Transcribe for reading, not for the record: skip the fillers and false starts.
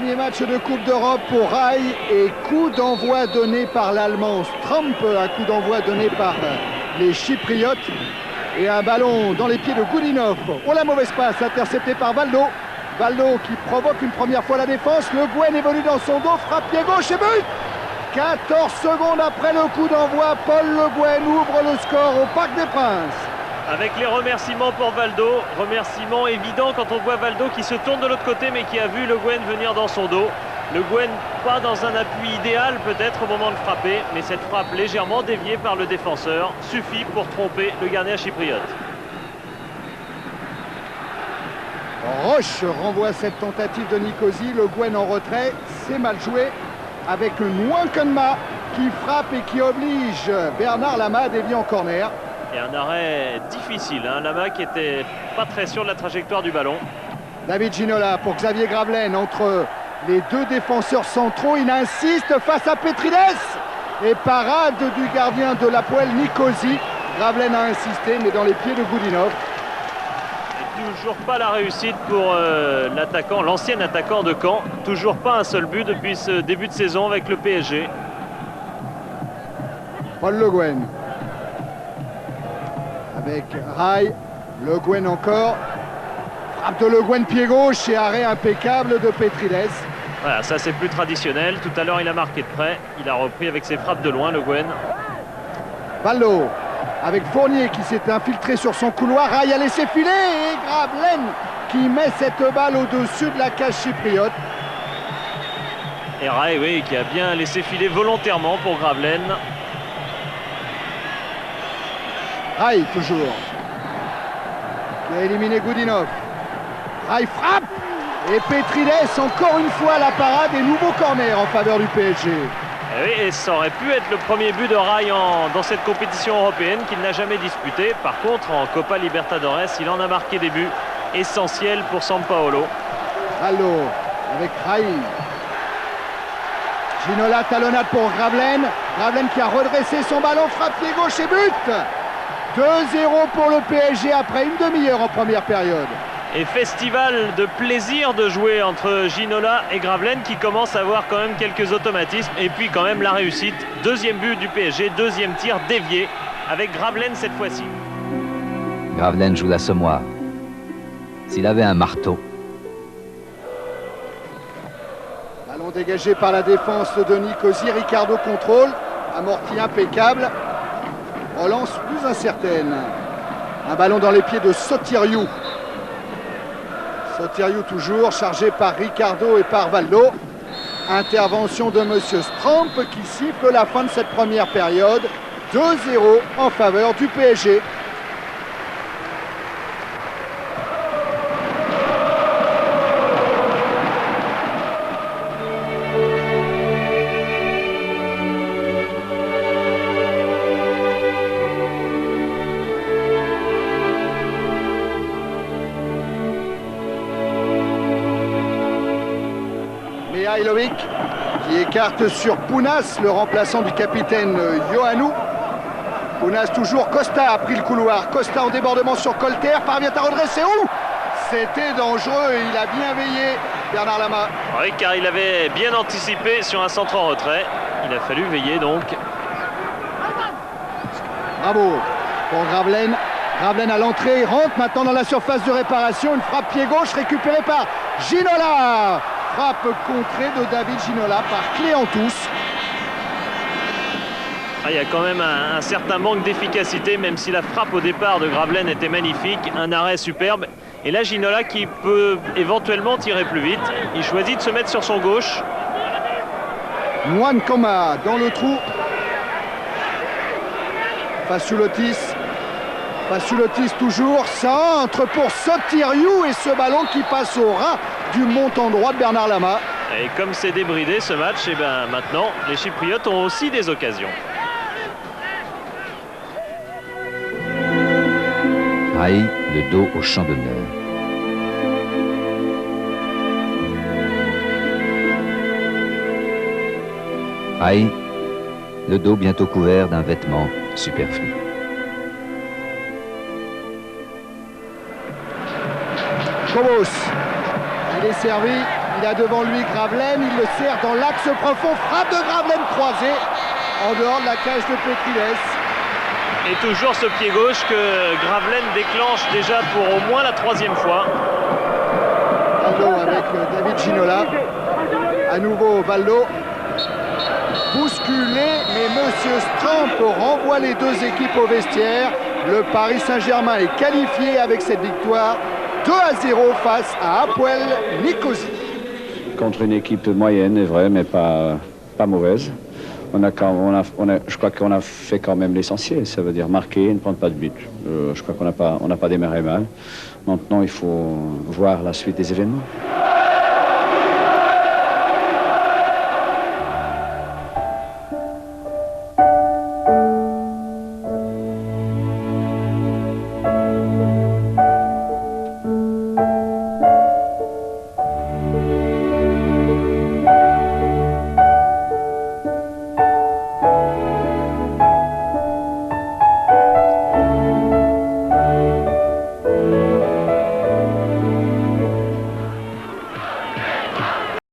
Premier match de Coupe d'Europe pour Rai et coup d'envoi donné par l'Allemand Stramp, un coup d'envoi donné par les Chypriotes et un ballon dans les pieds de Goudinov. Oh la mauvaise passe, intercepté par Valdo. Valdo qui provoque une première fois la défense. Le Gouin évolue dans son dos, frappe pied gauche et but. 14 secondes après le coup d'envoi, Paul Le Guen ouvre le score au Parc des Princes. Avec les remerciements pour Valdo, remerciements évidents quand on voit Valdo qui se tourne de l'autre côté mais qui a vu Le Guen venir dans son dos. Le Guen pas dans un appui idéal peut-être au moment de frapper, mais cette frappe légèrement déviée par le défenseur suffit pour tromper le gardien chypriote. Roche renvoie cette tentative de Nicosie, Le Guen en retrait, c'est mal joué avec Nwankenma qui frappe et qui oblige Bernard Lama à dévier en corner. Et un arrêt difficile, hein. Lama qui était pas très sûr de la trajectoire du ballon. David Ginola pour Xavier Gravelaine entre les deux défenseurs centraux, il insiste face à Petrides et parade du gardien de l'Hapoel Nicosie. Gravelaine a insisté mais dans les pieds de Goudinov. Toujours pas la réussite pour l'attaquant, l'ancien attaquant de Caen. Toujours pas un seul but depuis ce début de saison avec le PSG. Paul Le Guen. Avec Rai. Le Guen encore. Frappe de Le Guen pied gauche et arrêt impeccable de Petrides. Voilà, ça c'est plus traditionnel. Tout à l'heure il a marqué de près. Il a repris avec ses frappes de loin, Le Guen. Valdo. Avec Fournier qui s'est infiltré sur son couloir. Rai a laissé filer et Gravelaine qui met cette balle au-dessus de la cage chypriote. Et Rai, oui, qui a bien laissé filer volontairement pour Gravelaine. Rai toujours. Qui a éliminé Goudinov. Rai frappe. Et Petrides encore une fois la parade et nouveau corner en faveur du PSG. Et oui, et ça aurait pu être le premier but de Rai dans cette compétition européenne qu'il n'a jamais disputée. Par contre, en Copa Libertadores, il en a marqué des buts essentiels pour Sampaolo. Valdo avec Rai. Ginola talonnade pour Gravelaine. Gravelaine qui a redressé son ballon, frappe pied gauche et but. 2-0 pour le PSG après une demi-heure en première période. Et festival de plaisir de jouer entre Ginola et Gravelaine qui commence à avoir quand même quelques automatismes. Et puis quand même la réussite. Deuxième but du PSG, deuxième tir dévié avec Gravelaine cette fois-ci. Gravelaine joue l'assommoir. S'il avait un marteau. Ballon dégagé par la défense de Nicosie. Ricardo contrôle. Amorti impeccable. Relance plus incertaine. Un ballon dans les pieds de Sotiriou. Sotiriou toujours chargé par Ricardo et par Valdo. Intervention de Monsieur Stramp qui siffle la fin de cette première période. 2-0 en faveur du PSG. Mihailovic qui écarte sur Pounas, le remplaçant du capitaine Ioannou. Pounas toujours, Costa a pris le couloir. Costa en débordement sur Colter, parvient à redresser. Ouh, c'était dangereux et il a bien veillé, Bernard Lama. Oui, car il avait bien anticipé sur un centre en retrait. Il a fallu veiller donc. Bravo pour Gravelaine. Gravelaine à l'entrée, rentre maintenant dans la surface de réparation. Une frappe pied gauche récupérée par Ginola. Frappe contrée de David Ginola par Cléantous. Il y a quand même un certain manque d'efficacité, même si la frappe au départ de Gravelaine était magnifique. Un arrêt superbe. Et là, Ginola qui peut éventuellement tirer plus vite. Il choisit de se mettre sur son gauche. Nwankoma dans le trou. Fassulotis. Fassulotis toujours. Centre pour Sotiriou et ce ballon qui passe au ras du montant droit de Bernard Lama. Et comme c'est débridé ce match, et bien maintenant, les Chypriotes ont aussi des occasions. Rai, le dos au champ d'honneur. Rai, le dos bientôt couvert d'un vêtement superflu. Kobos, il est servi, Il a devant lui Gravelaine, il le serre dans l'axe profond, frappe de Gravelaine croisée en dehors de la cage de Pétrides. Et toujours ce pied gauche que Gravelaine déclenche déjà pour au moins la 3e fois. Valdo avec David Ginola. À nouveau Valdo. Bousculé, mais Monsieur Stramp renvoie les deux équipes au vestiaire. Le Paris Saint-Germain est qualifié avec cette victoire 2-0 face à Hapoel Nicosie. Contre une équipe moyenne, est vrai, mais pas mauvaise. Je crois qu'on a fait quand même l'essentiel, ça veut dire marquer et ne prendre pas de but. Je crois qu'on n'a pas démarré mal. Maintenant, il faut voir la suite des événements.